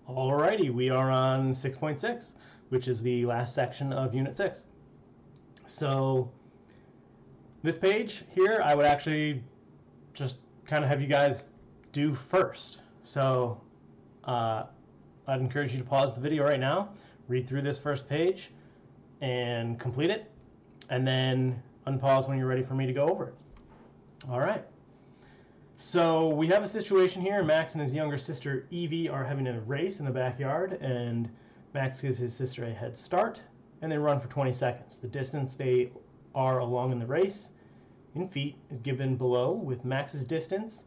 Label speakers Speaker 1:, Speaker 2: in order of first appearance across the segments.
Speaker 1: Alrighty, we are on 6.6, which is the last section of Unit 6. So this page here, I would actually just kind of have you guys do first. So I'd encourage you to pause the video right now, read through this first page, and complete it, and then unpause when you're ready for me to go over it. All right. So we have a situation here. Max and his younger sister Evie are having a race in the backyard, and Max gives his sister a head start, and they run for 20 seconds. The distance they are along in the race in feet is given below, with Max's distance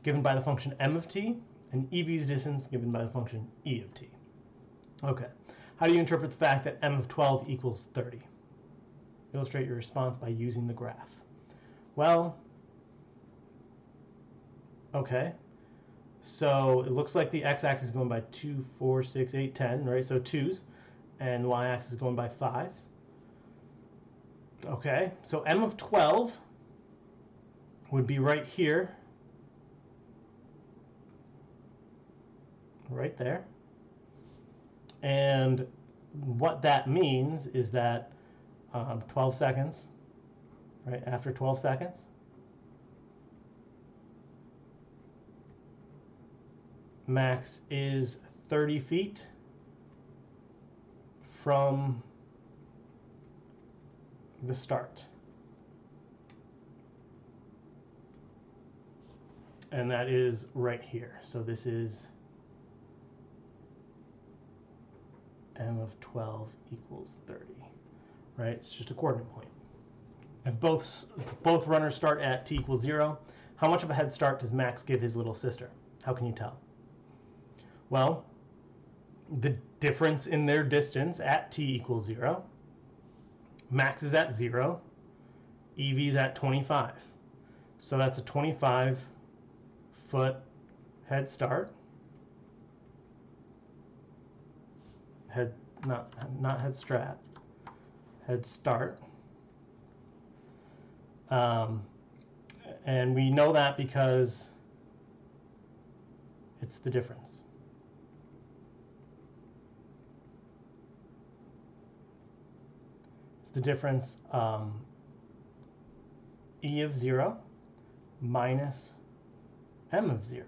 Speaker 1: given by the function m of t, and Evie's distance given by the function e of t. Okay, how do you interpret the fact that m of 12 equals 30? Illustrate your response by using the graph. Well, okay, so it looks like the x-axis is going by 2, 4, 6, 8, 10, right? So 2's, and the y-axis is going by 5. Okay, so m of 12 would be right here, right there. And what that means is that 12 seconds, right after 12 seconds, Max is 30 feet from the start. And that is right here. So this is m of 12 equals 30, right? It's just a coordinate point. If both runners start at t equals 0, how much of a head start does Max give his little sister? How can you tell? Well, the difference in their distance at t equals 0, Max is at 0, Evie's at 25. So that's a 25-foot head start. Not head strat, head start. And we know that because it's the difference. It's the difference, e of 0 minus m of 0,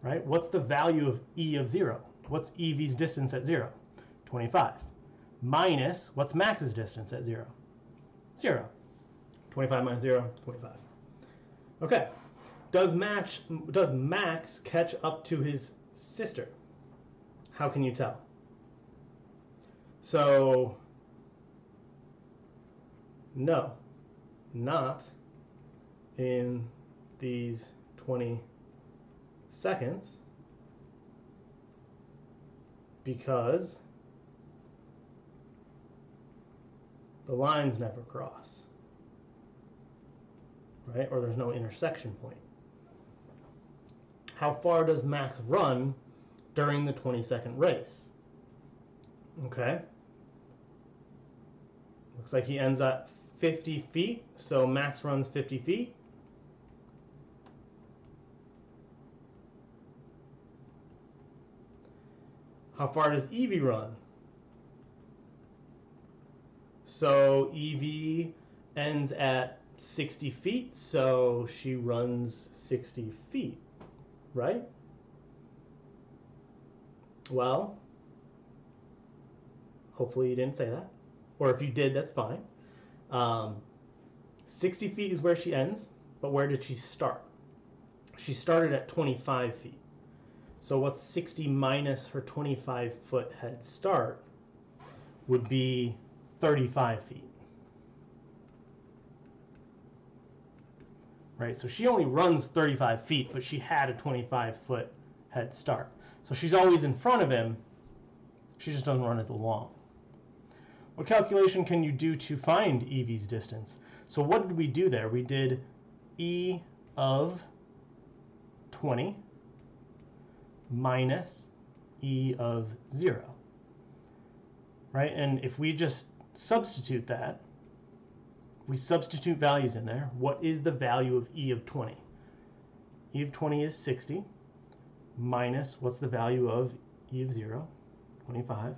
Speaker 1: right? What's the value of e of 0? What's Evie's distance at 0? 25. Minus, what's Max's distance at 0? 0. 25 minus 0, 25. Okay. Does Max catch up to his sister? How can you tell? So, no, not in these 20 seconds, because the lines never cross, right? Or there's no intersection point. How far does Max run during the 20-second race? Okay. Looks like he ends at 50 feet, so Max runs 50 feet. How far does Evie run? So Evie ends at 60 feet, so she runs 60 feet, right? Well, hopefully you didn't say that. Or if you did, that's fine. 60 feet is where she ends, but where did she start? She started at 25 feet. So what's 60 minus her 25-foot head start would be 35 feet. Right, so she only runs 35 feet, but she had a 25-foot head start. So she's always in front of him, she just doesn't run as long. What calculation can you do to find Evie's distance? So what did we do there? We did e of 20 minus e of 0, right? And if we just substitute that, we substitute values in there. What is the value of e of 20? E of 20 is 60. minus what's the value of e of 0, 25,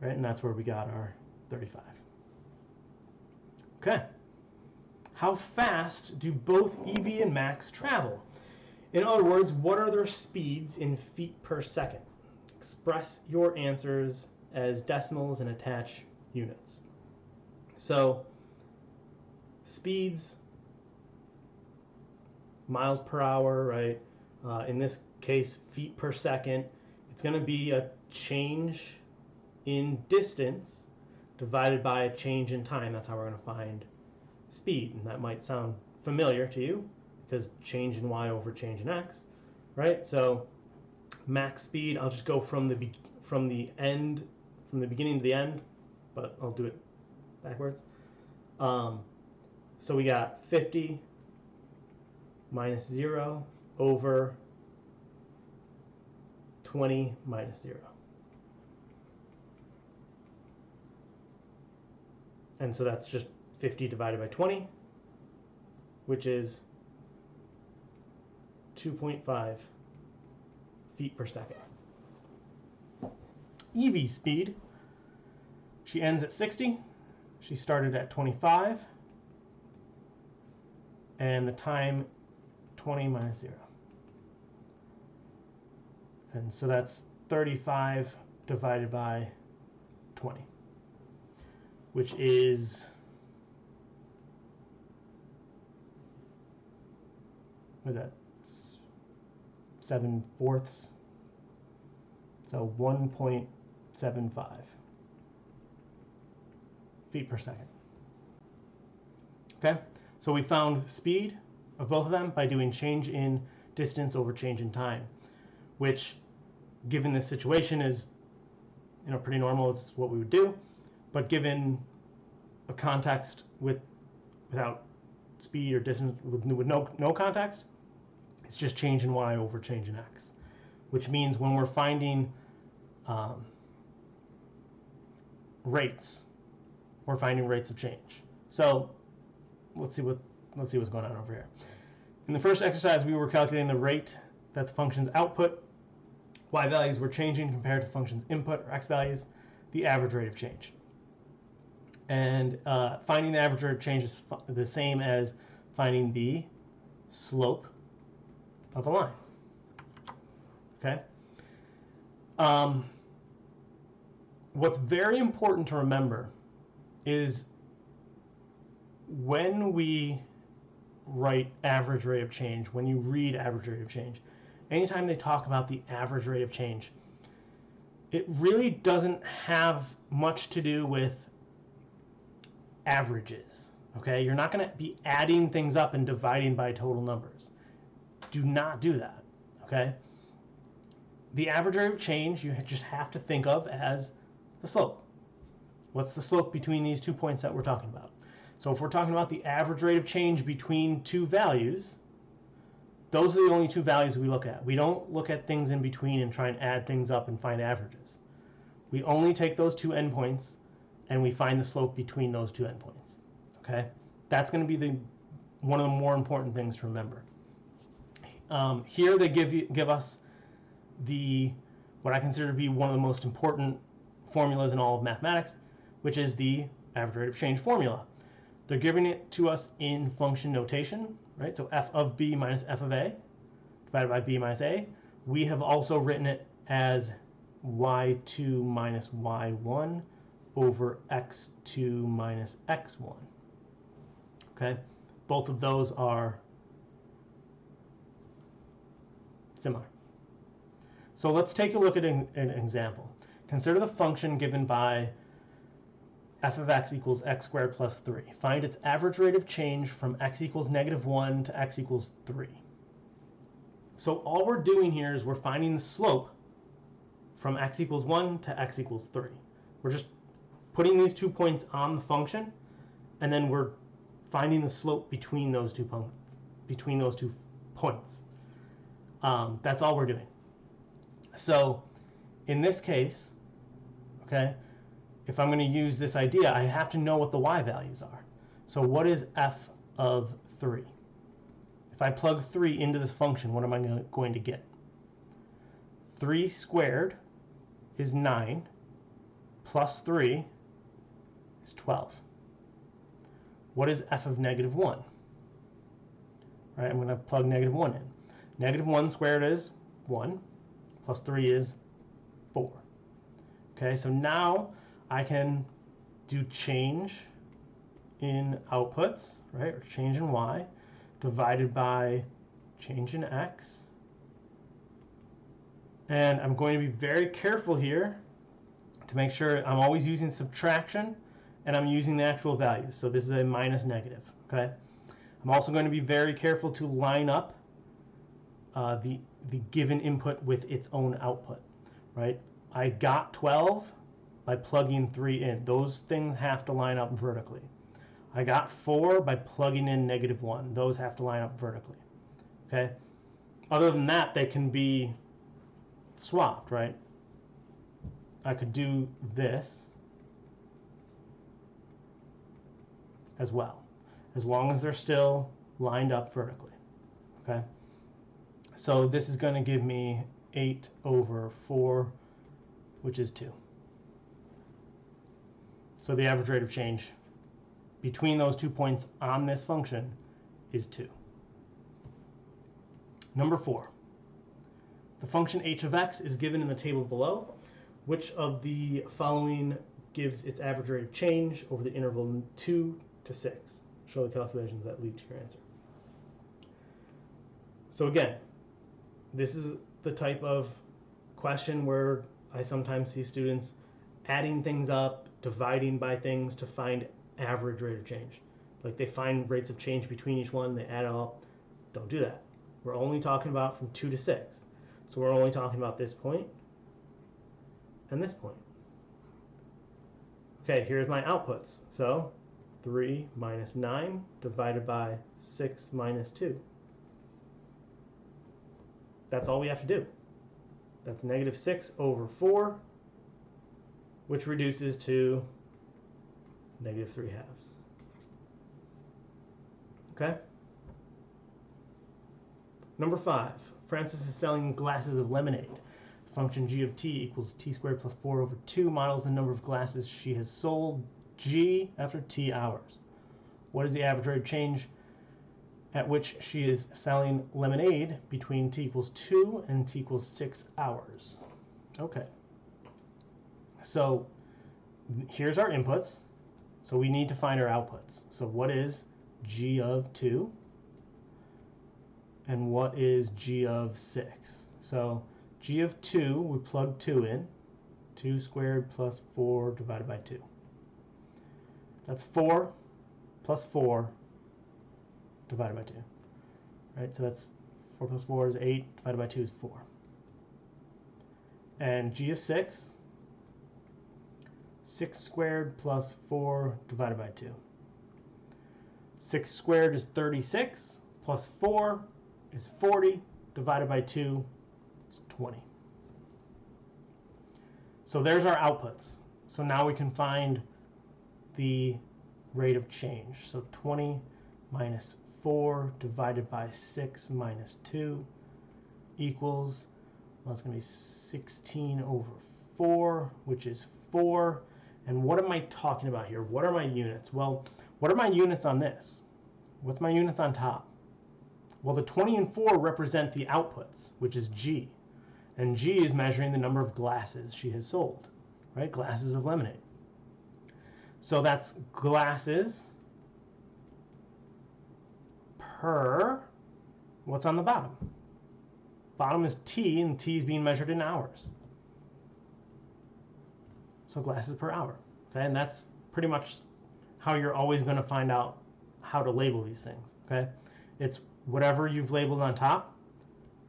Speaker 1: right? And that's where we got our 35. Okay. How fast do both EV and Max travel? In other words, what are their speeds in feet per second? Express your answers as decimals and attach units. So, speeds, miles per hour, right? In this case, feet per second. It's going to be a change in distance divided by a change in time. That's how we're going to find speed. And that might sound familiar to you because change in y over change in x, right? So max speed, I'll just go from the beginning to the end, but I'll do it backwards. So we got 50 minus 0 over 20 minus 0. And so that's just 50 divided by 20, which is 2.5 feet per second. Evie's speed, she ends at 60. She started at 25. And the time, 20 minus 0. And so that's 35 divided by 20, which is, what is that, 7/4? So 1.75 feet per second. Okay, so we found speed of both of them by doing change in distance over change in time, which, given this situation, is pretty normal. It's what we would do. But given a context without speed or distance, with no context, it's just change in y over change in x, which means when we're finding rates, we're finding rates of change. So let's see what's going on over here. In the first exercise, we were calculating the rate that the function's output, y values were changing compared to the function's input, or x values, the average rate of change. And finding the average rate of change is the same as finding the slope of a line. Okay? What's very important to remember is when we write average rate of change, when you read average rate of change, anytime they talk about the average rate of change, it really doesn't have much to do with averages. Okay? You're not going to be adding things up and dividing by total numbers. Do not do that. Okay? The average rate of change you just have to think of as the slope. What's the slope between these 2 points that we're talking about? So if we're talking about the average rate of change between two values, those are the only two values we look at. We don't look at things in between and try and add things up and find averages. We only take those two endpoints and we find the slope between those two endpoints. Okay? That's going to be one of the more important things to remember. Here they give us what I consider to be one of the most important formulas in all of mathematics, which is the average rate of change formula. They're giving it to us in function notation, right? So f of b minus f of a divided by b minus a. We have also written it as y2 minus y1 over x2 minus x1. Okay? Both of those are similar. So let's take a look at an example. Consider the function given by f of x equals x squared plus 3. Find its average rate of change from x equals -1 to x equals 3. So all we're doing here is we're finding the slope from x equals 1 to x equals 3. We're just putting these 2 points on the function, and then we're finding the slope between those two points. That's all we're doing. So in this case, okay, if I'm going to use this idea, I have to know what the y values are. So what is f of 3? if I plug 3 into this function, what am I going to get? 3 squared is 9, plus 3 is 12. What is f of negative 1? Right, I'm going to plug negative 1 in. Negative 1 squared is 1, plus 3 is 4. Okay, so now I can do change in outputs, right, or change in y, divided by change in x. And I'm going to be very careful here to make sure I'm always using subtraction and I'm using the actual values. So this is a minus negative, okay? I'm also going to be very careful to line up the given input with its own output, right? I got 12 by plugging 3 in. Those things have to line up vertically. I got 4 by plugging in negative 1. Those have to line up vertically, okay? Other than that, they can be swapped, right? I could do this as well, as long as they're still lined up vertically, okay? So this is going to give me 8 over 4, which is 2. So the average rate of change between those 2 points on this function is 2. Number 4. The function h of x is given in the table below. Which of the following gives its average rate of change over the interval 2 to 6? Show the calculations that lead to your answer. So again, this is the type of question where I sometimes see students adding things up, dividing by things to find average rate of change. Like they find rates of change between each one, they add it all. Don't do that. We're only talking about from 2 to 6. So we're only talking about this point and this point. Okay, here's my outputs. So 3 minus 9 divided by 6 minus 2. That's all we have to do. That's negative 6 over 4, which reduces to negative 3 halves. Okay? Number 5. Francis is selling glasses of lemonade. The function g of t equals t squared plus 4 over 2 models the number of glasses she has sold g after t hours. What is the average rate of change at which she is selling lemonade between t equals 2 and t equals 6 hours? Okay. So here's our inputs. So we need to find our outputs. So what is g of 2? And what is g of 6? So g of 2, we plug 2 in. 2 squared plus 4 divided by 2. That's 4 plus 4 divided by 2. Right? So that's 4 plus 4 is 8, divided by 2 is 4. And g of 6, 6 squared plus 4 divided by 2. 6 squared is 36, plus 4 is 40, divided by 2 is 20. So there's our outputs. So now we can find the rate of change. So 20 minus 4 divided by 6 minus 2 equals, well, it's going to be 16 over 4, which is 4. And what am I talking about here? What are my units? Well, what are my units on this? What's my units on top? Well, the 20 and 4 represent the outputs, which is G. And G is measuring the number of glasses she has sold, right? Glasses of lemonade. So that's glasses per, what's on the bottom? Bottom is T, and T is being measured in hours. So glasses per hour, okay? And that's pretty much how you're always going to find out how to label these things, okay? It's whatever you've labeled on top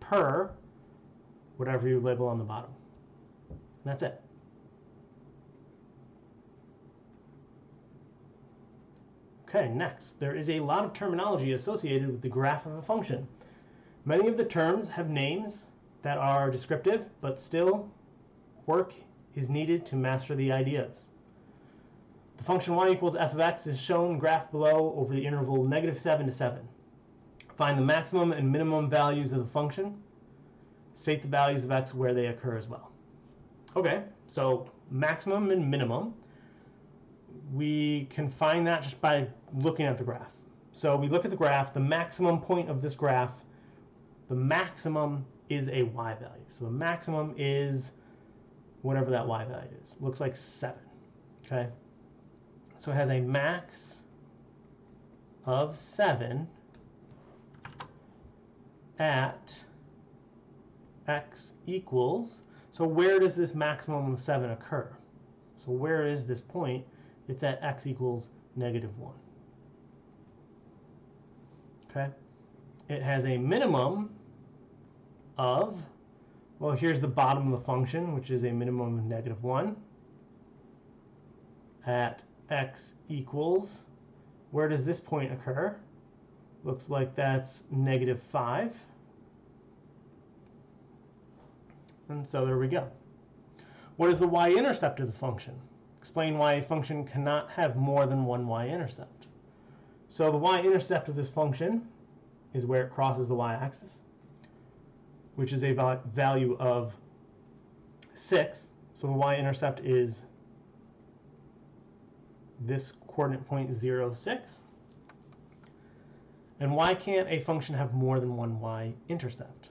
Speaker 1: per whatever you label on the bottom. And that's it. Okay, next, there is a lot of terminology associated with the graph of a function. Many of the terms have names that are descriptive, but still work is needed to master the ideas. The function y equals f of x is shown graphed below over the interval -7 to 7. Find the maximum and minimum values of the function. State the values of x where they occur as well. Okay, so maximum and minimum, we can find that just by looking at the graph. So we look at the graph, the maximum point of this graph, the maximum is a y value. So the maximum is whatever that y value is. Looks like 7, okay? So it has a max of 7 at x equals, so where does this maximum of 7 occur? So where is this point? It's at x equals -1. Okay? It has a minimum of, well, here's the bottom of the function, which is a minimum of -1 at x equals, where does this point occur? Looks like that's -5. And so there we go. What is the y-intercept of the function? Explain why a function cannot have more than one y-intercept. So the y-intercept of this function is where it crosses the y-axis, which is a value of 6. So the y-intercept is this coordinate point 0, 6. And why can't a function have more than one y-intercept?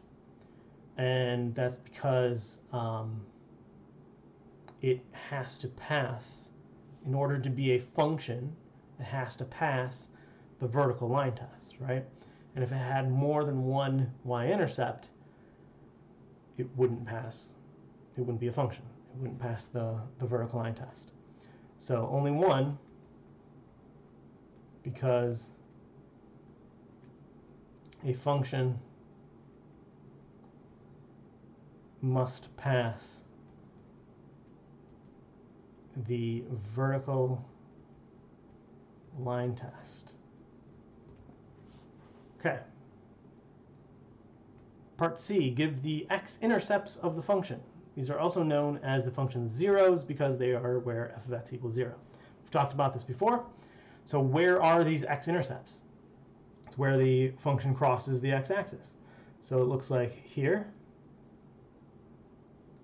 Speaker 1: And that's because it has to pass, in order to be a function, it has to pass the vertical line test, right? And if it had more than one y-intercept, it wouldn't pass, it wouldn't be a function. It wouldn't pass the vertical line test. So only one, because a function must pass the vertical line test. Okay. Part C, give the x-intercepts of the function. These are also known as the function zeros because they are where f of x equals 0. We've talked about this before. So where are these x-intercepts? It's where the function crosses the x-axis. So it looks like here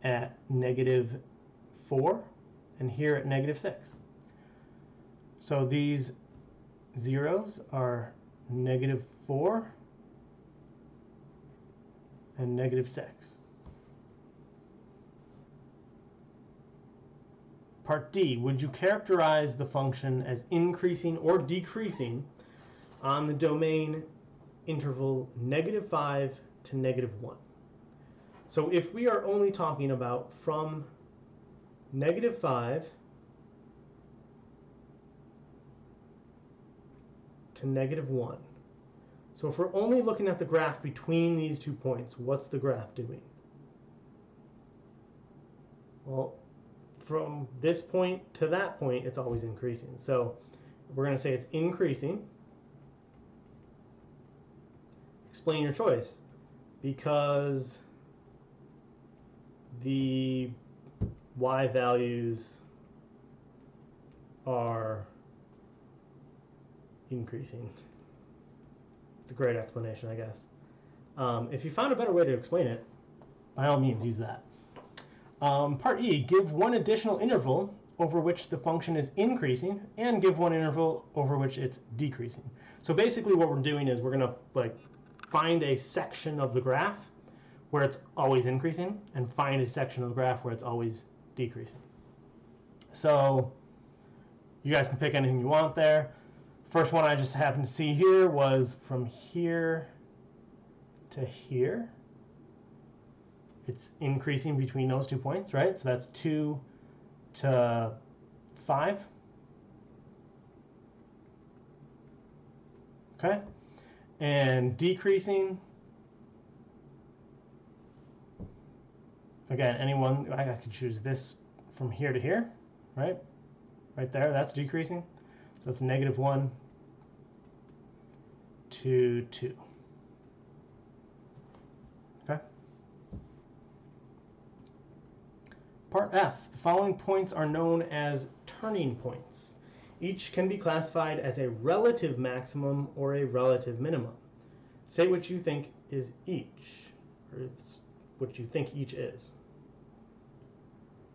Speaker 1: at -4 and here at -6. So these zeros are -4 and -6. Part D, would you characterize the function as increasing or decreasing on the domain interval -5 to -1? So if we are only talking about from -5 to -1, so if we're only looking at the graph between these 2 points, what's the graph doing? Well, from this point to that point, it's always increasing. So we're going to say it's increasing. Explain your choice. Because the y values are increasing. It's a great explanation, I guess. If you found a better way to explain it, by all means, use that. Part E, give one additional interval over which the function is increasing and give one interval over which it's decreasing. So basically what we're doing is we're going to find a section of the graph where it's always increasing and find a section of the graph where it's always decreasing. So you guys can pick anything you want there. First one I just happened to see here was from here to here. It's increasing between those 2 points, right? So that's 2 to 5. Okay? And decreasing, again, anyone, I could choose this from here to here, right? Right there, that's decreasing. So that's -1 to 2. Okay? Part F, the following points are known as turning points. Each can be classified as a relative maximum or a relative minimum. say what you think is each, or it's what you think each is.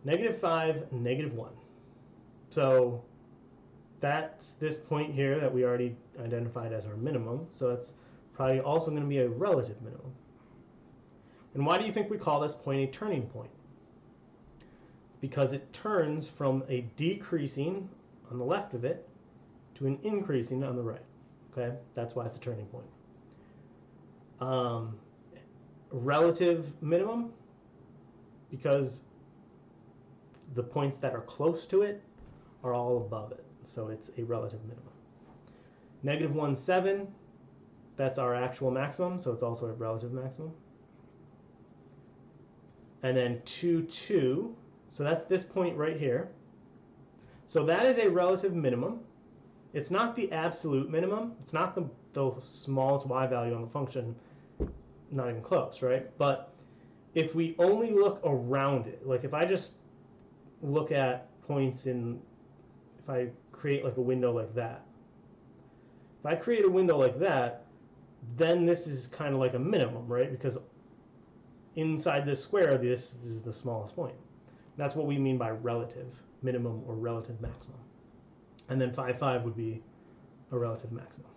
Speaker 1: -5, -1. So that's this point here that we already identified as our minimum. So that's probably also going to be a relative minimum. And why do you think we call this point a turning point? It's because it turns from a decreasing on the left of it to an increasing on the right. Okay, that's why it's a turning point. Relative minimum, because the points that are close to it are all above it, so it's a relative minimum. -1, 7, that's our actual maximum, so it's also a relative maximum. And then 2, 2, so that's this point right here. So that is a relative minimum. It's not the absolute minimum. It's not the smallest y value on the function, not even close, right? But if we only look around it, like if I just look at points in, if I create like a window like that, if I create a window like that, then this is kind of like a minimum, right? Because inside this square, this is the smallest point. That's what we mean by relative minimum or relative maximum. And then 5, 5 would be a relative maximum.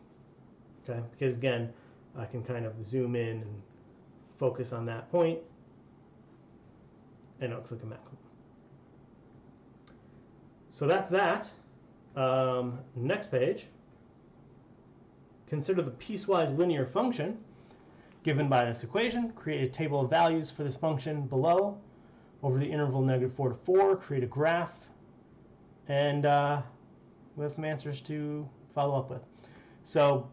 Speaker 1: Okay, because again, I can kind of zoom in and focus on that point, and it looks like a maximum. So that's that. Next page. Consider the piecewise linear function given by this equation. Create a table of values for this function below. Over the interval -4 to 4, create a graph. And we have some answers to follow up with. So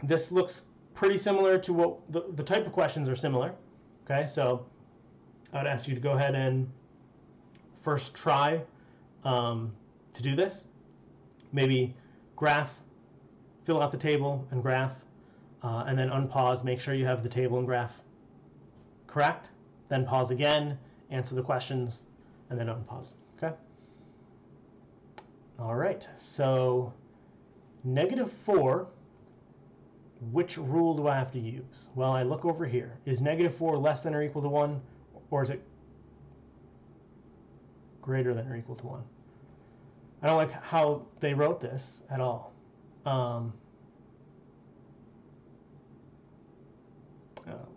Speaker 1: this looks pretty similar to what the type of questions are similar. Okay, so I would ask you to go ahead and first try to do this. Maybe graph, fill out the table and graph, and then unpause, make sure you have the table and graph correct, then pause again, answer the questions, and then unpause. Okay? All right, so -4, which rule do I have to use? Well, I look over here. Is -4 less than or equal to 1, or is it greater than or equal to 1? I don't like how they wrote this at all. Oh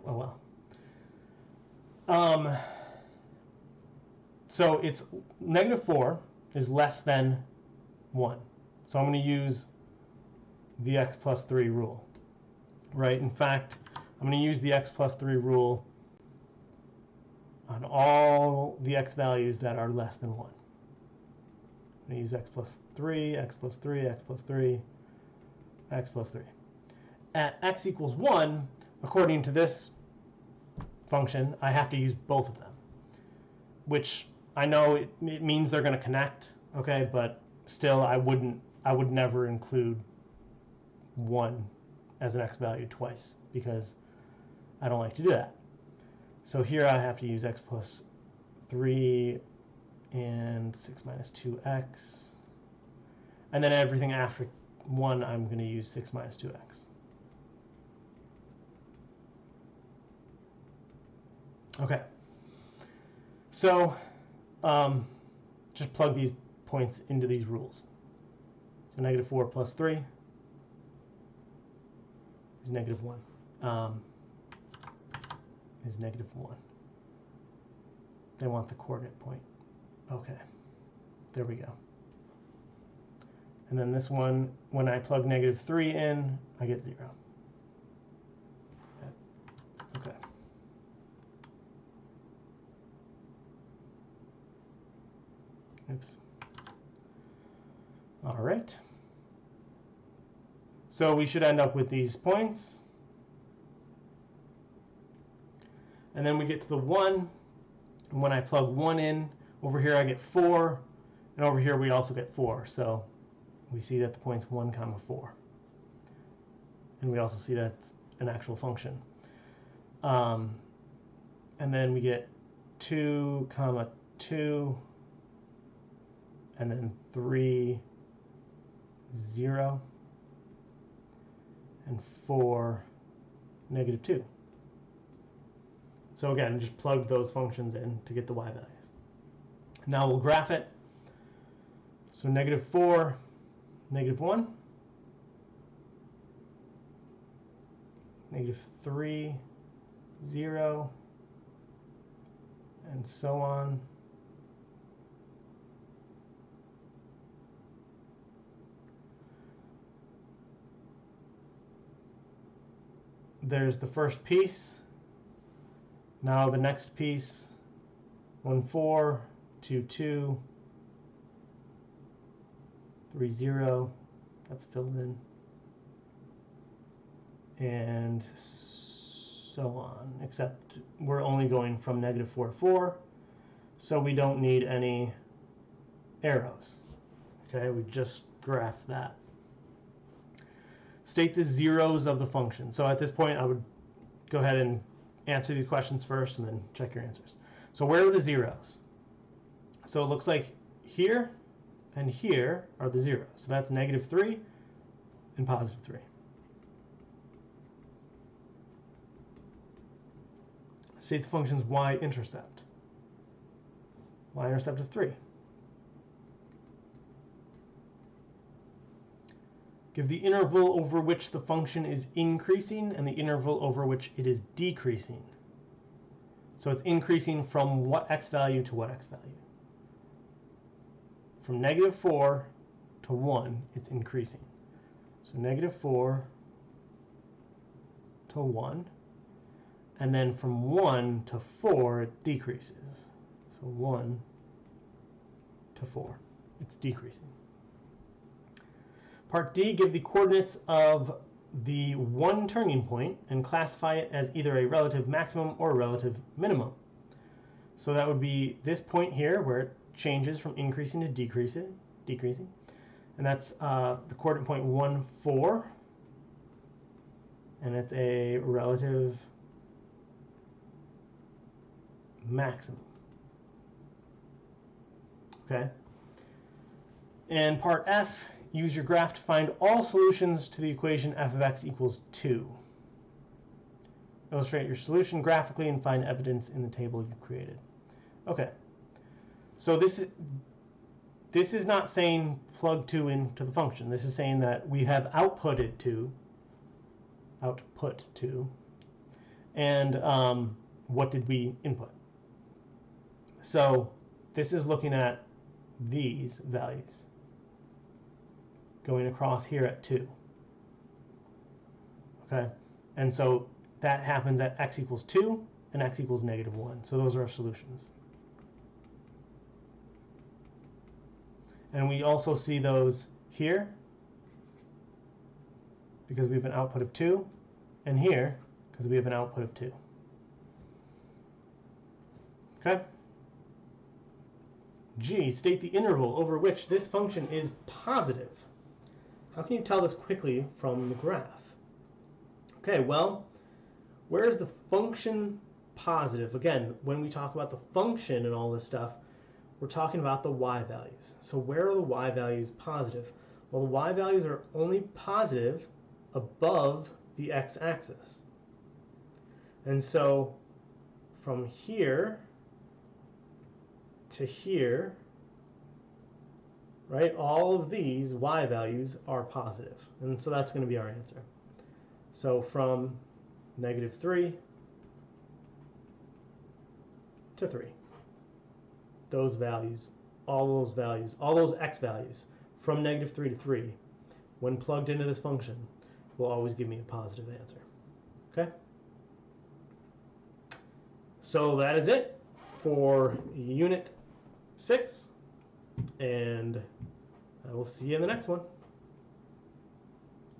Speaker 1: well. So it's -4 is less than 1. So I'm going to use the x plus 3 rule. Right? In fact, I'm going to use the x plus 3 rule on all the x values that are less than 1. I'm going to use x plus 3, x plus 3, x plus 3, x plus 3. At x equals 1, according to this function, I have to use both of them, which I know it means they're going to connect, okay, but still I would never include 1 as an x value twice because I don't like to do that. So here I have to use x plus 3 and 6 minus 2x. And then everything after 1, I'm going to use 6 minus 2x. Okay. So just plug these points into these rules. So -4 plus 3 is -1. Is -1. They want the coordinate point. Okay, there we go. And then this one, when I plug -3 in, I get 0. Okay. Oops. All right. So we should end up with these points. And then we get to the 1. And when I plug 1 in, over here I get 4. And over here we also get 4. So we see that the point's 1, 4. And we also see that's an actual function. And then we get 2, 2. And then 3, 0. And 4, negative 2. So again, just plug those functions in to get the y values. Now we'll graph it. So negative 4, negative 1, negative 3, 0, and so on. There's the first piece. Now the next piece, 1, 4, 2, 2, 3, 0, that's filled in, and so on, except we're only going from negative 4 to 4, so we don't need any arrows. Okay, we just graph that. State the zeros of the function. So at this point, I would go ahead and answer these questions first and then check your answers. So where are the zeros? So it looks like here and here are the zeros. So that's negative 3 and positive 3. State the function's y-intercept. Y-intercept of 3. Give the interval over which the function is increasing and the interval over which it is decreasing. So it's increasing from what x value to what x value. From negative 4 to 1, it's increasing. So negative 4 to 1. And then from 1 to 4, it decreases. So 1 to 4, it's decreasing. Part D, give the coordinates of the one turning point and classify it as either a relative maximum or a relative minimum. So that would be this point here where it changes from increasing to decreasing. And that's the coordinate point 1, 4. And it's a relative maximum. Okay. And part F, use your graph to find all solutions to the equation f of x equals 2. Illustrate your solution graphically and find evidence in the table you created. Okay, so this is not saying plug 2 into the function. This is saying that we have output 2, and what did we input? So this is looking at these values going across here at 2. Okay, and so that happens at x equals 2 and x equals negative 1. So those are our solutions. And we also see those here because we have an output of 2, and here because we have an output of 2. Okay? G, state the interval over which this function is positive. How can you tell this quickly from the graph? Okay, well, where is the function positive? Again, when we talk about the function and all this stuff, we're talking about the y values. So where are the y values positive? Well, the y values are only positive above the x-axis. And so from here to here, right, all of these y values are positive. And so that's going to be our answer. So from negative 3 to 3. Those values, all those x values from negative 3 to 3, when plugged into this function, will always give me a positive answer. Okay? So that is it for Unit 6, and I will see you in the next one.